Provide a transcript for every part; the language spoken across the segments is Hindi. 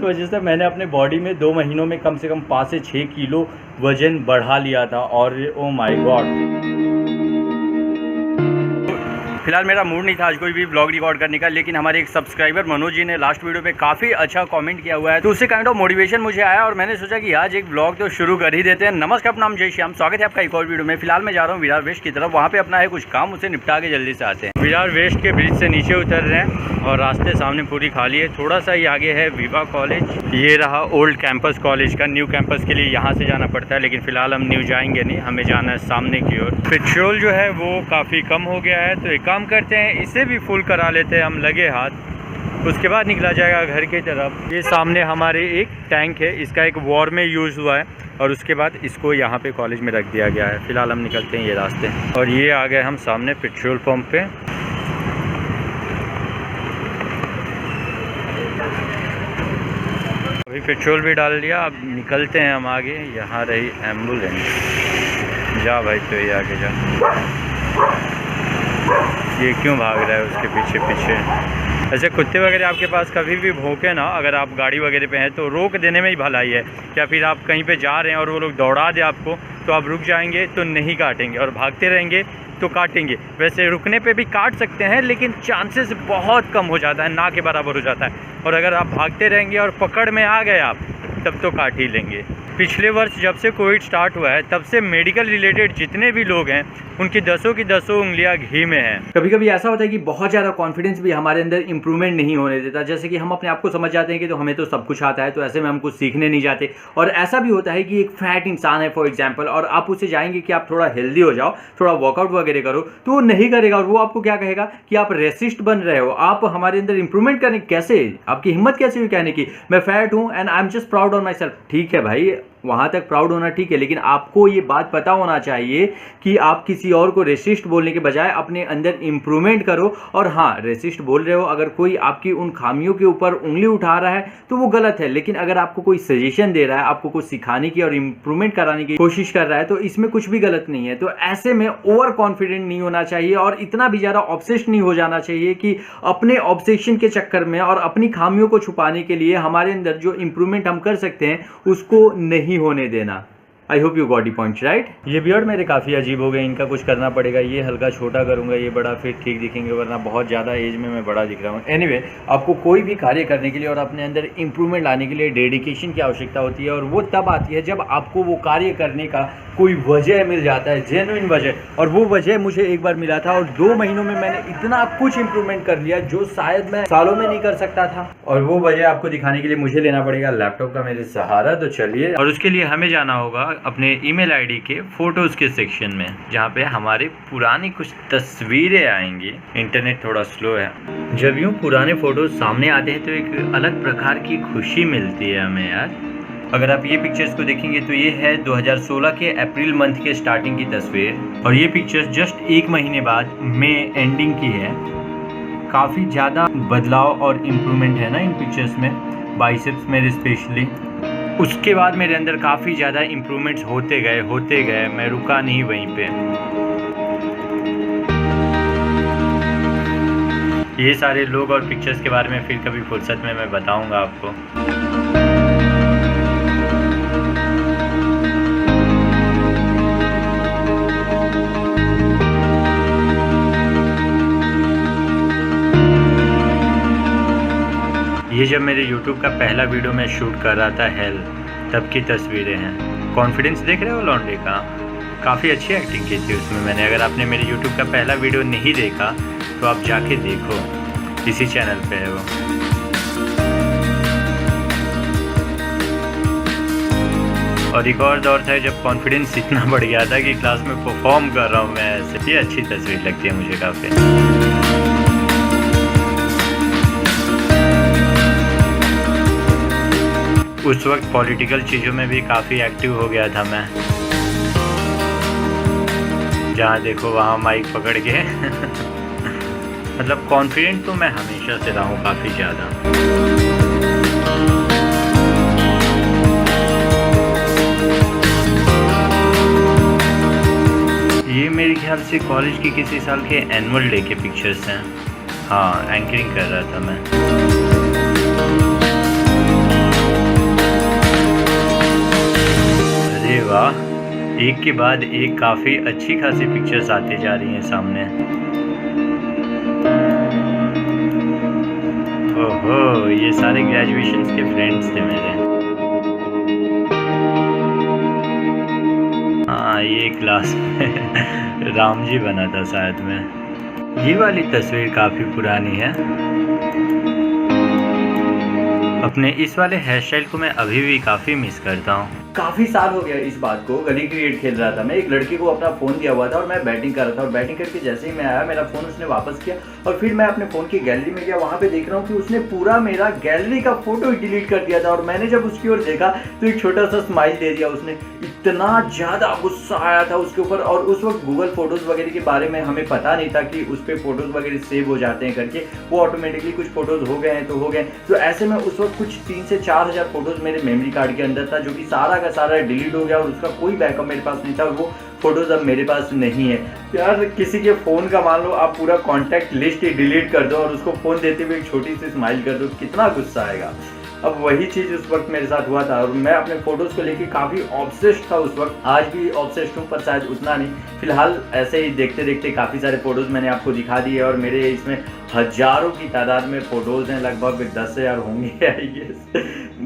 वजह से मैंने अपने बॉडी में 2 महीनों में कम से कम 5 से 6 किलो वज़न बढ़ा लिया था और ओ माय गॉड। फिलहाल मेरा मूड नहीं था आज कोई भी ब्लॉग रिकॉर्ड करने का, लेकिन हमारे एक सब्सक्राइबर मनोज जी ने लास्ट वीडियो पे काफ़ी अच्छा कमेंट किया हुआ है, तो उससे काइंड ऑफ मोटिवेशन मुझे आया और मैंने सोचा कि आज एक ब्लॉग तो शुरू कर ही देते हैं। नमस्कार, अपना नाम जय श्याम, स्वागत है आपका एक और वीडियो में। फिलहाल मैं जा रहा हूँ विरार वेस्ट की तरफ, वहाँ पे अपना है कुछ काम, उसे निपटा के जल्दी से आते हैं। विरार वेस्ट के ब्रिज से नीचे उतर रहे हैं और रास्ते सामने पूरी खाली है। थोड़ा सा ही आगे है विवा कॉलेज, ये रहा ओल्ड कैंपस कॉलेज का। न्यू कैंपस के लिए यहाँ से जाना पड़ता है, लेकिन फिलहाल हम न्यू जाएंगे नहीं, हमें जाना है सामने की ओर। पेट्रोल जो है वो काफ़ी कम हो गया है, तो एक काम करते हैं इसे भी फुल करा लेते हैं हम लगे हाथ, उसके बाद निकला जाएगा घर की तरफ। ये सामने हमारे एक टैंक है, इसका एक वॉर में यूज़ हुआ है और उसके बाद इसको यहाँ पे कॉलेज में रख दिया गया है। फिलहाल हम निकलते हैं ये रास्ते और ये आ गए हम सामने पेट्रोल पंप पे। अभी पेट्रोल भी डाल दिया, अब निकलते हैं हम आगे। यहाँ रही एम्बुलेंस, जा भाई तो ये आगे जा। ये क्यों भाग रहा है उसके पीछे पीछे? ऐसे कुत्ते वगैरह आपके पास कभी भी भौंके ना, अगर आप गाड़ी वगैरह पे हैं तो रोक देने में ही भलाई है। या फिर आप कहीं पे जा रहे हैं और वो लोग दौड़ा दे आपको, तो आप रुक जाएंगे तो नहीं काटेंगे, और भागते रहेंगे तो काटेंगे। वैसे रुकने पे भी काट सकते हैं, लेकिन चांसेस बहुत कम हो जाता है, ना के बराबर हो जाता है। और अगर आप भागते रहेंगे और पकड़ में आ गए आप, तब तो काट ही लेंगे। पिछले वर्ष जब से कोविड स्टार्ट हुआ है, तब से मेडिकल रिलेटेड जितने भी लोग हैं उनकी 10 की 10 उंगलियां घी में हैं। कभी कभी ऐसा होता है कि बहुत ज़्यादा कॉन्फिडेंस भी हमारे अंदर इंप्रूवमेंट नहीं होने देता। जैसे कि हम अपने आप को समझ जाते हैं कि तो हमें तो सब कुछ आता है, तो ऐसे में हम कुछ सीखने नहीं जाते। और ऐसा भी होता है कि एक फैट इंसान है फॉर एग्जाम्पल, और आप उससे जाएंगे कि आप थोड़ा हेल्दी हो जाओ, थोड़ा वर्कआउट वगैरह करो, तो वो नहीं करेगा और वो आपको क्या कहेगा कि आप रेसिस्ट बन रहे हो। आप हमारे अंदर इंप्रूवमेंट करने कैसे, आपकी हिम्मत कैसे हुई कहने की मैं फैट हूँ and I am just proud on my self. ठीक है भाई, वहाँ तक प्राउड होना ठीक है, लेकिन आपको ये बात पता होना चाहिए कि आप किसी और को रेसिस्ट बोलने के बजाय अपने अंदर इंप्रूवमेंट करो। और हाँ, रेसिस्ट बोल रहे हो, अगर कोई आपकी उन खामियों के ऊपर उंगली उठा रहा है तो वो गलत है, लेकिन अगर आपको कोई सजेशन दे रहा है, आपको कुछ सिखाने की और इंप्रूवमेंट कराने की कोशिश कर रहा है, तो इसमें कुछ भी गलत नहीं है। तो ऐसे में ओवर कॉन्फिडेंट नहीं होना चाहिए और इतना भी ज़्यादा ऑब्सेस्ड नहीं हो जाना चाहिए कि अपने ऑब्सेशन के चक्कर में और अपनी खामियों को छुपाने के लिए हमारे अंदर जो इंप्रूवमेंट हम कर सकते हैं उसको नहीं होने देना। I hope you got the point right. ये बियर्ड मेरे काफ़ी अजीब हो गए, इनका कुछ करना पड़ेगा। ये हल्का छोटा करूंगा, ये बड़ा, फिर ठीक दिखेंगे, वरना बहुत ज़्यादा एज में मैं बड़ा दिख रहा हूँ। एनीवे, आपको कोई भी कार्य करने के लिए और अपने अंदर इंप्रूवमेंट लाने के लिए डेडिकेशन की आवश्यकता होती है, और वो तब आती है जब आपको वो कार्य करने का कोई वजह मिल जाता है, जेन्युइन वजह। और वो वजह मुझे एक बार मिला था और 2 महीनों में मैंने इतना कुछ इंप्रूवमेंट कर लिया जो शायद मैं सालों में नहीं कर सकता था। और वो वजह आपको दिखाने के लिए मुझे लेना पड़ेगा लैपटॉप का मेरे सहारा। तो चलिए, और उसके लिए हमें जाना होगा अपने ईमेल आईडी के फोटोज़ के सेक्शन में, जहाँ पे हमारे पुरानी कुछ तस्वीरें आएंगी। इंटरनेट थोड़ा स्लो है। जब यूँ पुराने फ़ोटोज़ सामने आते हैं तो एक अलग प्रकार की खुशी मिलती है हमें यार। अगर आप ये पिक्चर्स को देखेंगे तो ये है 2016 के अप्रैल मंथ के स्टार्टिंग की तस्वीर, और ये पिक्चर्स जस्ट 1 महीने बाद मई एंडिंग की है। काफ़ी ज़्यादा बदलाव और इम्प्रूवमेंट है ना इन पिक्चर्स में, बाइसेप्स में स्पेशली। उसके बाद मेरे अंदर काफ़ी ज़्यादा इम्प्रूवमेंट्स होते गए, मैं रुका नहीं वहीं पे। ये सारे लोग और पिक्चर्स के बारे में फिर कभी फुर्सत में मैं बताऊंगा आपको। ये जब मेरे YouTube का पहला वीडियो मैं शूट कर रहा था हेल, तब की तस्वीरें हैं। कॉन्फिडेंस देख रहे हो लॉन्डे का? काफ़ी अच्छी एक्टिंग की थी उसमें मैंने। अगर आपने मेरे YouTube का पहला वीडियो नहीं देखा तो आप जाके देखो, इसी चैनल पे है वो। और एक और दौर था जब कॉन्फिडेंस इतना बढ़ गया था कि क्लास में परफॉर्म कर रहा हूँ मैं ऐसे। ये अच्छी तस्वीर लगती है मुझे काफ़ी। उस वक्त पॉलिटिकल चीज़ों में भी काफ़ी एक्टिव हो गया था मैं। जहाँ देखो वहाँ माइक पकड़ के मतलब कॉन्फिडेंट तो मैं हमेशा से रहा हूँ काफ़ी ज़्यादा। ये मेरे ख्याल से कॉलेज की किसी साल के एनुअल डे के पिक्चर्स हैं। हाँ, एंकरिंग कर रहा था मैं। एक के बाद एक काफ़ी अच्छी खासी पिक्चर्स आती जा रही हैं सामने। ओहो, ये सारे ग्रेजुएशंस के फ्रेंड्स थे मेरे। हाँ, ये क्लास में राम जी बना था शायद में। ये वाली तस्वीर काफ़ी पुरानी है। अपने इस वाले हेयर स्टाइल को मैं अभी भी काफ़ी मिस करता हूँ। काफ़ी साल हो गया इस बात को। गली क्रिकेट खेल रहा था मैं, एक लड़के को अपना फ़ोन दिया हुआ था और मैं बैटिंग कर रहा था, और बैटिंग करके जैसे ही मैं आया मेरा फ़ोन उसने वापस किया, और फिर मैं अपने फ़ोन की गैलरी में गया, वहाँ पे देख रहा हूँ कि उसने पूरा मेरा गैलरी का फ़ोटो डिलीट कर दिया था। और मैंने जब उसकी ओर देखा तो एक छोटा सा स्माइल दे दिया उसने। इतना ज़्यादा गुस्सा आया था उसके ऊपर। और उस वक्त गूगल फ़ोटोज़ वगैरह के बारे में हमें पता नहीं था कि उस पर फ़ोटोज़ वगैरह सेव हो जाते हैं करके, वो ऑटोमेटिकली कुछ फ़ोटोज़ हो गए हैं तो हो गए। तो ऐसे में उस वक्त कुछ 3 से 4 हज़ार फ़ोटोज़ मेरे मेमोरी कार्ड के अंदर था, जो कि सारा का सारा डिलीट हो गया और उसका कोई बैकअप मेरे पास नहीं था, और वो फोटोज अब मेरे पास नहीं है। यार, किसी के फ़ोन का मान लो आप पूरा कॉन्टैक्ट लिस्ट ही डिलीट कर दो और उसको फ़ोन देते हुए एक छोटी सी स्माइल कर दो, कितना गुस्सा आएगा। अब वही चीज़ उस वक्त मेरे साथ हुआ था, और मैं अपने फ़ोटोज़ को लेके काफ़ी ऑब्सेस्ड था उस वक्त। आज भी ऑब्सेस्ड हूँ, पर शायद उतना नहीं। फिलहाल ऐसे ही देखते देखते काफ़ी सारे फ़ोटोज़ मैंने आपको दिखा दिए, और मेरे इसमें हज़ारों की तादाद में फ़ोटोज़ हैं, लगभग 10,000 होंगे आई गेस।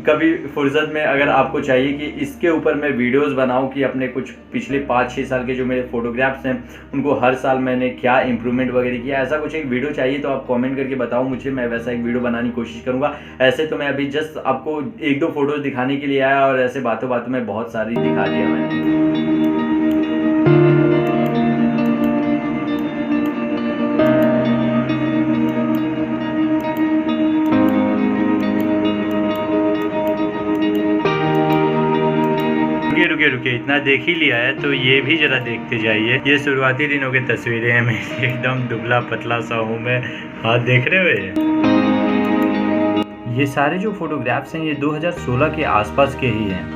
कभी फुर्सत में अगर आपको चाहिए कि इसके ऊपर मैं वीडियोस बनाऊं कि अपने कुछ पिछले 5-6 साल के जो मेरे फोटोग्राफ्स हैं उनको हर साल मैंने क्या इंप्रूवमेंट वगैरह किया, ऐसा कुछ एक वीडियो चाहिए तो आप कमेंट करके बताओ मुझे, मैं वैसा एक वीडियो बनाने की कोशिश करूंगा। ऐसे तो मैं अभी जस्ट आपको 1-2 फोटोज़ दिखाने के लिए आया, और ऐसे बातों बातों में बहुत सारी दिखा दिया मैंने। रुके इतना देख ही लिया है तो ये भी जरा देखते जाइए। ये शुरुआती दिनों की तस्वीरें हैं मेरी, एकदम दुबला पतला सा हूँ मैं, हाथ देख रहे हो। ये सारे जो फोटोग्राफ्स हैं ये 2016 के आसपास के ही हैं।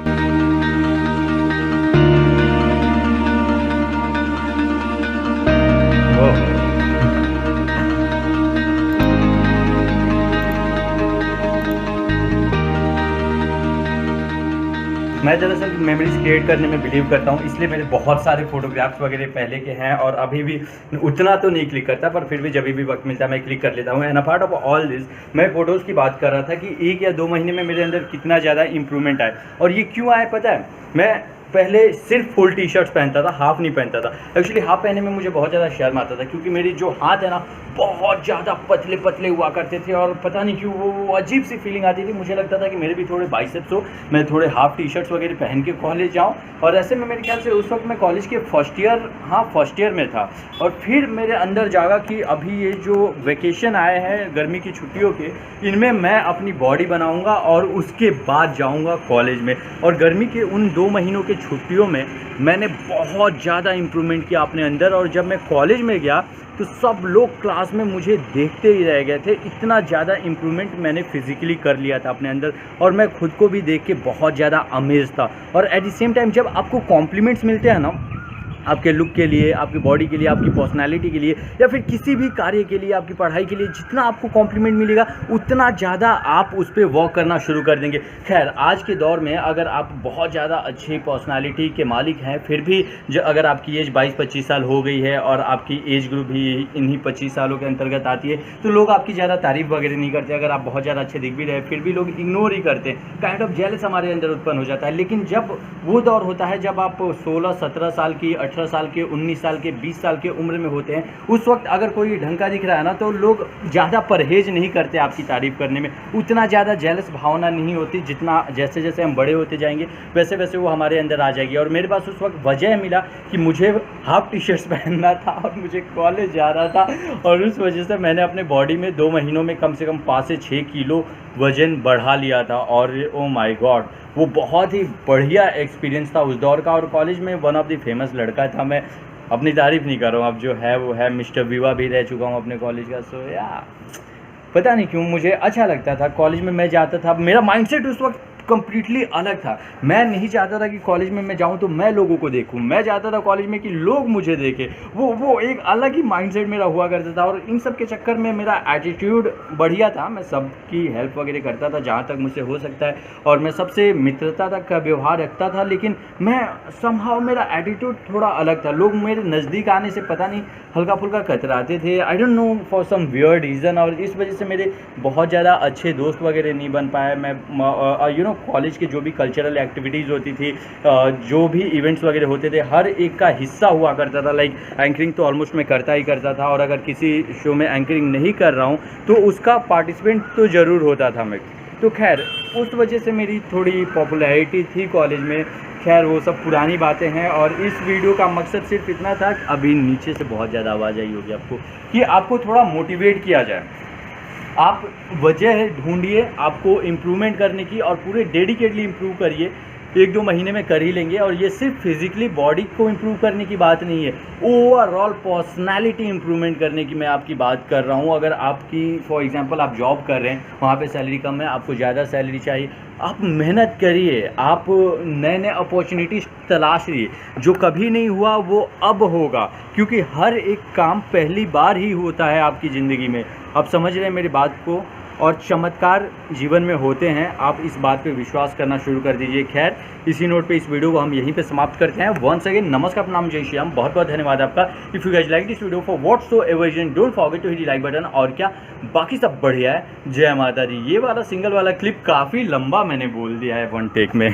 मैं दरअसल मेमोरीज क्रिएट करने में बिलीव करता हूँ, इसलिए मेरे बहुत सारे फोटोग्राफ्स वगैरह पहले के हैं, और अभी भी उतना तो नहीं क्लिक करता, पर फिर भी जब भी वक्त मिलता है मैं क्लिक कर लेता हूँ। And apart of all this, मैं फ़ोटोज़ की बात कर रहा था कि 1 या 2 महीने में मेरे अंदर कितना ज़्यादा इंप्रूवमेंट आया। और ये क्यों आया पता है? मैं पहले सिर्फ फुल टी शर्ट्स पहनता था, हाफ नहीं पहनता था। एक्चुअली हाफ पहनने में मुझे बहुत ज़्यादा शर्म आता था, क्योंकि मेरी जो हाथ है ना बहुत ज़्यादा पतले पतले हुआ करते थे, और पता नहीं क्यों वो अजीब सी फीलिंग आती थी। मुझे लगता था कि मेरे भी थोड़े बाइसेप्स हो, मैं थोड़े हाफ टी शर्ट्स वगैरह पहन के कॉलेज जाऊँ। और ऐसे में मेरे ख्याल से उस वक्त मैं कॉलेज के फर्स्ट ईयर में था, और फिर मेरे अंदर जागा कि अभी ये जो वेकेशन आए हैं गर्मी की छुट्टियों के, इनमें मैं अपनी बॉडी बनाऊँगा और उसके बाद जाऊँगा कॉलेज में। और गर्मी के उन 2 महीनों के छुट्टियों में मैंने बहुत ज़्यादा इम्प्रूवमेंट किया अपने अंदर, और जब मैं कॉलेज में गया तो सब लोग क्लास में मुझे देखते ही रह गए थे। इतना ज़्यादा इम्प्रूवमेंट मैंने फिज़िकली कर लिया था अपने अंदर, और मैं खुद को भी देख के बहुत ज़्यादा अमेज था। और एट द सेम टाइम जब आपको कॉम्प्लीमेंट्स मिलते हैं ना, आपके लुक के लिए, आपकी बॉडी के लिए, आपकी पर्सनालिटी के लिए, या फिर किसी भी कार्य के लिए, आपकी पढ़ाई के लिए, जितना आपको कॉम्प्लीमेंट मिलेगा उतना ज़्यादा आप उस पर वर्क करना शुरू कर देंगे। खैर, आज के दौर में अगर आप बहुत ज़्यादा अच्छी पर्सनालिटी के मालिक हैं, फिर भी अगर आपकी एज 22-25 साल हो गई है और आपकी एज ग्रुप भी इन्हीं 25 सालों के अंतर्गत आती है, तो लोग आपकी ज़्यादा तारीफ़ वगैरह नहीं करते। अगर आप बहुत ज़्यादा अच्छे दिख भी रहे फिर भी लोग इग्नोर ही करते हैं। काइंड ऑफ जेलस हमारे अंदर उत्पन्न हो जाता है। लेकिन जब वो दौर होता है जब आप 16-17 साल की, 18 साल के, 19 साल के, 20 साल के उम्र में होते हैं, उस वक्त अगर कोई ढंग का दिख रहा है ना, तो लोग ज़्यादा परहेज नहीं करते आपकी तारीफ़ करने में। उतना ज़्यादा जेलस भावना नहीं होती, जितना जैसे जैसे हम बड़े होते जाएंगे वैसे वैसे वो हमारे अंदर आ जाएगी। और मेरे पास उस वक्त वजह मिला कि मुझे हाफ टी शर्ट्स पहनना था और मुझे कॉलेज जा रहा था, और उस वजह से मैंने अपने बॉडी में 2 महीनों में कम से कम 5 से 6 किलो वज़न बढ़ा लिया था। और ओ माय गॉड, वो बहुत ही बढ़िया एक्सपीरियंस था उस दौर का। और कॉलेज में वन ऑफ द फेमस लड़का था। मैं अपनी तारीफ़ नहीं कर रहा हूँ, अब जो है वो है, मिस्टर विवा भी रह चुका हूँ अपने कॉलेज का। सो या पता नहीं क्यों मुझे अच्छा लगता था। कॉलेज में मैं जाता था, मेरा माइंडसेट उस वक्त कम्प्लीटली अलग था। मैं नहीं चाहता था कि कॉलेज में मैं जाऊँ तो मैं लोगों को देखूँ, मैं चाहता था कॉलेज में कि लोग मुझे देखें। वो एक अलग ही माइंडसेट मेरा हुआ करता था। और इन सब के चक्कर में मेरा एटीट्यूड बढ़िया था, मैं सबकी हेल्प वगैरह करता था जहाँ तक मुझसे हो सकता है, और मैं सबसे मित्रता तक का व्यवहार रखता था। लेकिन मैं समहाउ मेरा एटीट्यूड थोड़ा अलग था। लोग मेरे नज़दीक आने से पता नहीं हल्का फुल्का कतराते थे, I don't know for some weird reason. और इस वजह से मेरे बहुत ज़्यादा अच्छे दोस्त वगैरह नहीं बन पाए। मैं कॉलेज के जो भी कल्चरल एक्टिविटीज़ होती थी, जो भी इवेंट्स वगैरह होते थे, हर एक का हिस्सा हुआ करता था। लाइक एंकरिंग तो ऑलमोस्ट मैं करता ही करता था, और अगर किसी शो में एंकरिंग नहीं कर रहा हूँ तो उसका पार्टिसिपेंट तो ज़रूर होता था मैं। तो खैर उस वजह से मेरी थोड़ी पॉपुलैरिटी थी कॉलेज में। खैर वो सब पुरानी बातें हैं, और इस वीडियो का मकसद सिर्फ इतना था कि अभी नीचे से बहुत ज़्यादा आवाज़ आई होगी आपको, कि आपको थोड़ा मोटिवेट किया जाए। आप वजह ढूंढिए आपको इम्प्रूवमेंट करने की, और पूरे डेडिकेटली इम्प्रूव करिए। 1-2 महीने में कर ही लेंगे। और ये सिर्फ फिजिकली बॉडी को इम्प्रूव करने की बात नहीं है, ओवरऑल पर्सनालिटी इम्प्रूवमेंट करने की मैं आपकी बात कर रहा हूँ। अगर आपकी फॉर एग्जांपल आप जॉब कर रहे हैं, वहाँ पे सैलरी कम है, आपको ज़्यादा सैलरी चाहिए, आप मेहनत करिए, आप नए नए अपॉर्चुनिटीज़ तलाशिए। जो कभी नहीं हुआ वो अब होगा, क्योंकि हर एक काम पहली बार ही होता है आपकी ज़िंदगी में। आप समझ रहे हैं मेरी बात को? और चमत्कार जीवन में होते हैं, आप इस बात पे विश्वास करना शुरू कर दीजिए। खैर इसी नोट पे इस वीडियो को हम यहीं पे समाप्त करते हैं। वंस अगेन नमस्कार, प्रणाम, जय श्री राम, बहुत बहुत धन्यवाद आपका। If you guys like this video for whatsoever reason, don't forget to hit the like button. और क्या बाकी सब बढ़िया है, जय माता दी। ये वाला सिंगल वाला क्लिप काफ़ी लंबा मैंने बोल दिया है 1 टेक में।